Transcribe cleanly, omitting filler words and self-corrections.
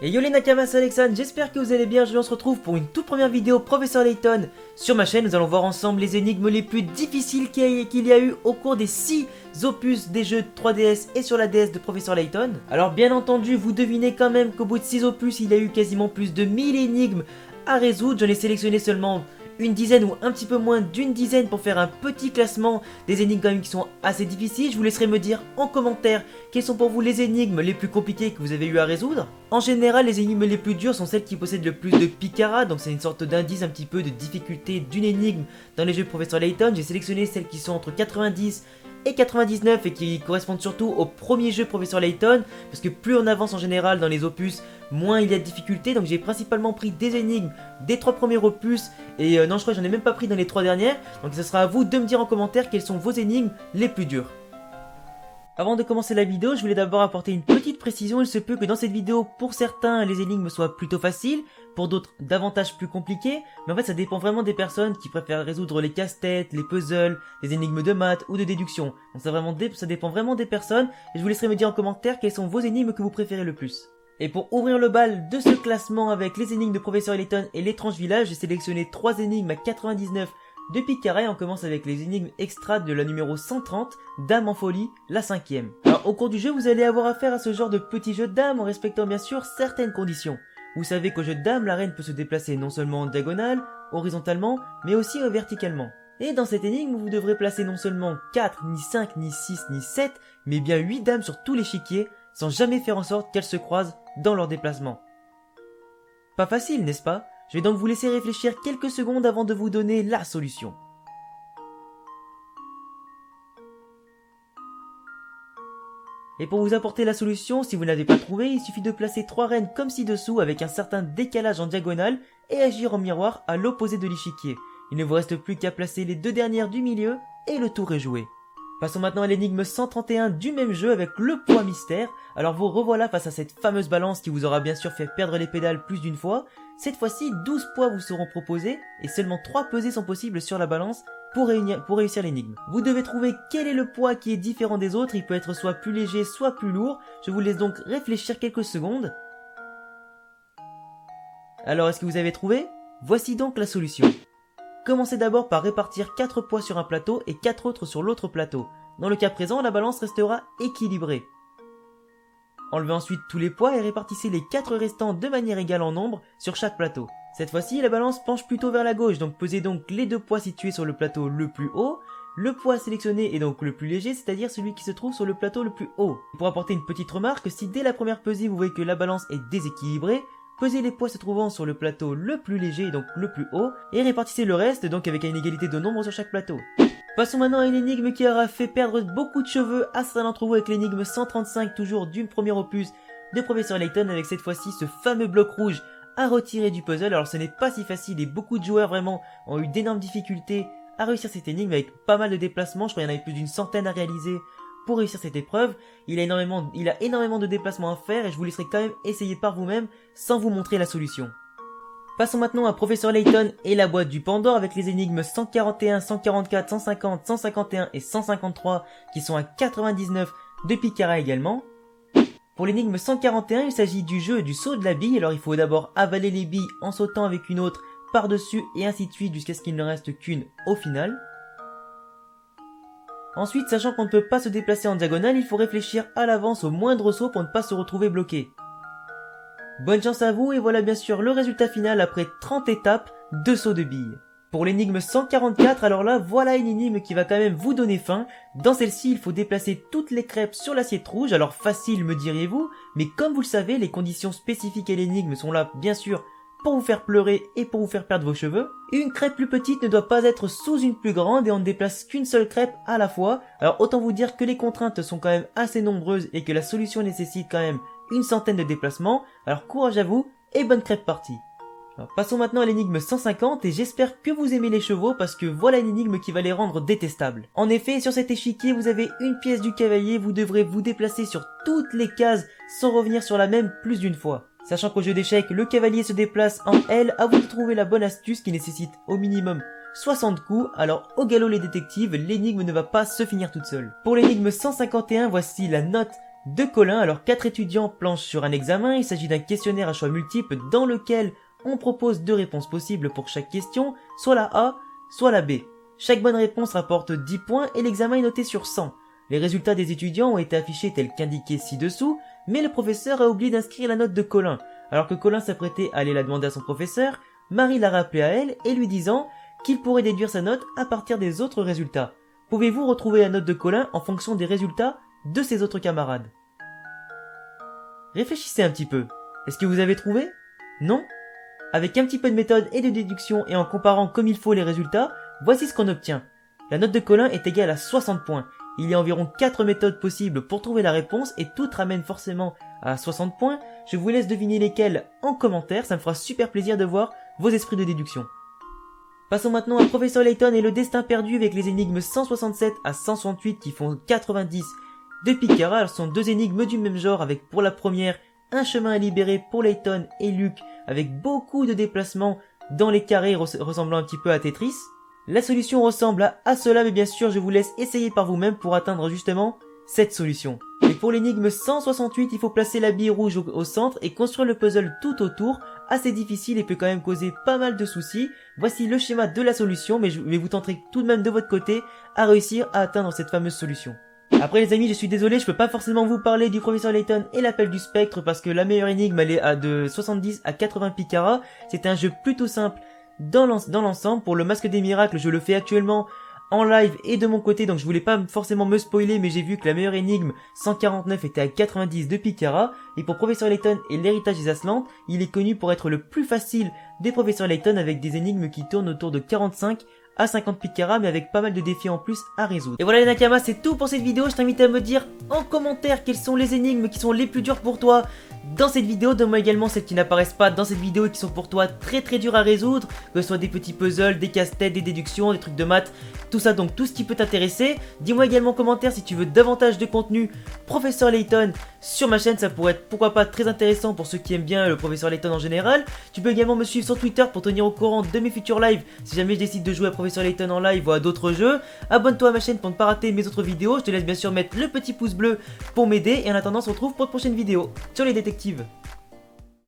Et yo les Nakamas, c'est Alexandre, j'espère que vous allez bien. Aujourd'hui on se retrouve pour une toute première vidéo Professeur Layton. Sur ma chaîne nous allons voir ensemble les énigmes les plus difficiles qu'il y a eu au cours des 6 opus des jeux 3DS et sur la DS de Professeur Layton. Alors bien entendu vous devinez quand même qu'au bout de 6 opus il y a eu quasiment plus de 1000 énigmes à résoudre. J'en ai sélectionné seulement une dizaine ou un petit peu moins d'une dizaine pour faire un petit classement des énigmes quand même qui sont assez difficiles. Je vous laisserai me dire en commentaire quelles sont pour vous les énigmes les plus compliquées que vous avez eu à résoudre. En général, les énigmes les plus dures sont celles qui possèdent le plus de picara, donc c'est une sorte d'indice un petit peu de difficulté d'une énigme dans les jeux de Professeur Layton. J'ai sélectionné celles qui sont entre 90 et 99 et qui correspondent surtout au premier jeu Professeur Layton, parce que plus on avance en général dans les opus, moins il y a de difficultés. Donc j'ai principalement pris des énigmes des 3 premiers opus, et non je crois que j'en ai même pas pris dans les 3 dernières, donc ce sera à vous de me dire en commentaire quelles sont vos énigmes les plus dures. Avant de commencer la vidéo, je voulais d'abord apporter une petite précision. Il se peut que dans cette vidéo, pour certains, les énigmes soient plutôt faciles, pour d'autres, davantage plus compliquées, mais en fait ça dépend vraiment des personnes qui préfèrent résoudre les casse-têtes, les puzzles, les énigmes de maths ou de déduction. Donc ça dépend vraiment des personnes, et je vous laisserai me dire en commentaire quelles sont vos énigmes que vous préférez le plus. Et pour ouvrir le bal de ce classement avec les énigmes de Professeur Layton et l'étrange village, j'ai sélectionné 3 énigmes à 99 de picara, et on commence avec les énigmes extra de la numéro 130, Dame en folie, la 5ème. Alors au cours du jeu, vous allez avoir affaire à ce genre de petits jeux de dames en respectant bien sûr certaines conditions. Vous savez qu'au jeu de dames, la reine peut se déplacer non seulement en diagonale, horizontalement, mais aussi verticalement. Et dans cette énigme, vous devrez placer non seulement 4, ni 5, ni 6, ni 7, mais bien 8 dames sur tout l'échiquier, sans jamais faire en sorte qu'elles se croisent dans leur déplacement. Pas facile, n'est-ce pas? Je vais donc vous laisser réfléchir quelques secondes avant de vous donner la solution. Et pour vous apporter la solution, si vous n'avez pas trouvé, il suffit de placer 3 reines comme ci-dessous avec un certain décalage en diagonale et agir en miroir à l'opposé de l'échiquier. Il ne vous reste plus qu'à placer les 2 dernières du milieu et le tour est joué. Passons maintenant à l'énigme 131 du même jeu avec le poids mystère. Alors vous revoilà face à cette fameuse balance qui vous aura bien sûr fait perdre les pédales plus d'une fois. Cette fois-ci, 12 poids vous seront proposés et seulement 3 pesées sont possibles sur la balance pour réussir l'énigme. Vous devez trouver quel est le poids qui est différent des autres. Il peut être soit plus léger, soit plus lourd. Je vous laisse donc réfléchir quelques secondes. Alors, est-ce que vous avez trouvé? Voici donc la solution. Commencez d'abord par répartir 4 poids sur un plateau et 4 autres sur l'autre plateau. Dans le cas présent, la balance restera équilibrée. Enlevez ensuite tous les poids et répartissez les 4 restants de manière égale en nombre sur chaque plateau. Cette fois-ci, la balance penche plutôt vers la gauche, donc pesez donc les 2 poids situés sur le plateau le plus haut. Le poids sélectionné est donc le plus léger, c'est-à-dire celui qui se trouve sur le plateau le plus haut. Pour apporter une petite remarque, si dès la première pesée vous voyez que la balance est déséquilibrée, pesez les poids se trouvant sur le plateau le plus léger, donc le plus haut, et répartissez le reste, donc avec une égalité de nombre sur chaque plateau. Passons maintenant à une énigme qui aura fait perdre beaucoup de cheveux à certains d'entre vous avec l'énigme 135 toujours du premier opus de Professeur Layton, avec cette fois-ci ce fameux bloc rouge à retirer du puzzle. Alors ce n'est pas si facile et beaucoup de joueurs vraiment ont eu d'énormes difficultés à réussir cette énigme avec pas mal de déplacements. Je crois qu'il y en avait plus d'une centaine à réaliser pour réussir cette épreuve. Il a énormément de déplacements à faire et je vous laisserai quand même essayer par vous-même sans vous montrer la solution. Passons maintenant à Professeur Layton et la boîte du Pandore avec les énigmes 141, 144, 150, 151 et 153 qui sont à 99 de picara également. Pour l'énigme 141, il s'agit du jeu du saut de la bille. Alors il faut d'abord avaler les billes en sautant avec une autre par-dessus et ainsi de suite jusqu'à ce qu'il ne reste qu'une au final. Ensuite, sachant qu'on ne peut pas se déplacer en diagonale, il faut réfléchir à l'avance au moindre saut pour ne pas se retrouver bloqué. Bonne chance à vous et voilà bien sûr le résultat final après 30 étapes de saut de billes. Pour l'énigme 144, alors là, voilà une énigme qui va quand même vous donner faim. Dans celle-ci, il faut déplacer toutes les crêpes sur l'assiette rouge. Alors facile me diriez-vous, mais comme vous le savez, les conditions spécifiques à l'énigme sont là bien sûr pour vous faire pleurer et pour vous faire perdre vos cheveux. Une crêpe plus petite ne doit pas être sous une plus grande et on ne déplace qu'une seule crêpe à la fois. Alors autant vous dire que les contraintes sont quand même assez nombreuses et que la solution nécessite quand même une centaine de déplacements. Alors courage à vous et bonne crêpe partie. Alors, passons maintenant à l'énigme 150 et j'espère que vous aimez les chevaux parce que voilà une énigme qui va les rendre détestables. En effet, sur cet échiquier, vous avez une pièce du cavalier, vous devrez vous déplacer sur toutes les cases sans revenir sur la même plus d'une fois. Sachant qu'au jeu d'échecs, le cavalier se déplace en L, à vous de trouver la bonne astuce qui nécessite au minimum 60 coups, alors au galop les détectives, l'énigme ne va pas se finir toute seule. Pour l'énigme 151, voici la note de Colin. Alors 4 étudiants planchent sur un examen, il s'agit d'un questionnaire à choix multiples dans lequel on propose 2 réponses possibles pour chaque question, soit la A, soit la B. Chaque bonne réponse rapporte 10 points et l'examen est noté sur 100. Les résultats des étudiants ont été affichés tels qu'indiqués ci-dessous, mais le professeur a oublié d'inscrire la note de Colin. Alors que Colin s'apprêtait à aller la demander à son professeur, Marie l'a rappelé à elle et lui disant qu'il pourrait déduire sa note à partir des autres résultats. Pouvez-vous retrouver la note de Colin en fonction des résultats de ses autres camarades? Réfléchissez un petit peu. Est-ce que vous avez trouvé? Non? Avec un petit peu de méthode et de déduction et en comparant comme il faut les résultats, voici ce qu'on obtient. La note de Colin est égale à 60 points. Il y a environ 4 méthodes possibles pour trouver la réponse et toutes ramènent forcément à 60 points. Je vous laisse deviner lesquelles en commentaire, ça me fera super plaisir de voir vos esprits de déduction. Passons maintenant à Professeur Layton et le destin perdu avec les énigmes 167 à 168 qui font 90 de Picara. Alors, ce sont 2 énigmes du même genre avec pour la première un chemin à libérer pour Layton et Luke avec beaucoup de déplacements dans les carrés ressemblant un petit peu à Tetris. La solution ressemble à cela, mais bien sûr je vous laisse essayer par vous-même pour atteindre justement cette solution. Et pour l'énigme 168, il faut placer la bille rouge au centre et construire le puzzle tout autour. Assez difficile et peut quand même causer pas mal de soucis. Voici le schéma de la solution, mais vous tenterez tout de même de votre côté à réussir à atteindre cette fameuse solution. Après les amis, je suis désolé, je peux pas forcément vous parler du professeur Layton et l'appel du spectre parce que la meilleure énigme elle est de 70 à 80 Picara. C'est un jeu plutôt simple dans l'ensemble. Pour le masque des miracles, je le fais actuellement en live et de mon côté, donc je voulais pas forcément me spoiler, mais j'ai vu que la meilleure énigme 149 était à 90 de Picara. Et pour Professeur Layton et l'héritage des Aslantes, il est connu pour être le plus facile des Professeurs Layton avec des énigmes qui tournent autour de 45 à 50 Picara, mais avec pas mal de défis en plus à résoudre. Et voilà les Nakamas, c'est tout pour cette vidéo. Je t'invite à me dire en commentaire quelles sont les énigmes qui sont les plus dures pour toi dans cette vidéo. Donne-moi également celles qui n'apparaissent pas dans cette vidéo et qui sont pour toi très dures à résoudre, que ce soit des petits puzzles, des casse-têtes, des déductions, des trucs de maths, tout ça, donc tout ce qui peut t'intéresser. Dis-moi également en commentaire si tu veux davantage de contenu Professeur Layton sur ma chaîne, ça pourrait être pourquoi pas très intéressant pour ceux qui aiment bien le Professeur Layton en général. Tu peux également me suivre sur Twitter pour tenir au courant de mes futurs lives si jamais je décide de jouer à Professeur Layton en live ou à d'autres jeux. Abonne-toi à ma chaîne pour ne pas rater mes autres vidéos. Je te laisse bien sûr mettre le petit pouce bleu pour m'aider et en attendant on se retrouve pour de prochaines vidéos sur les détectives.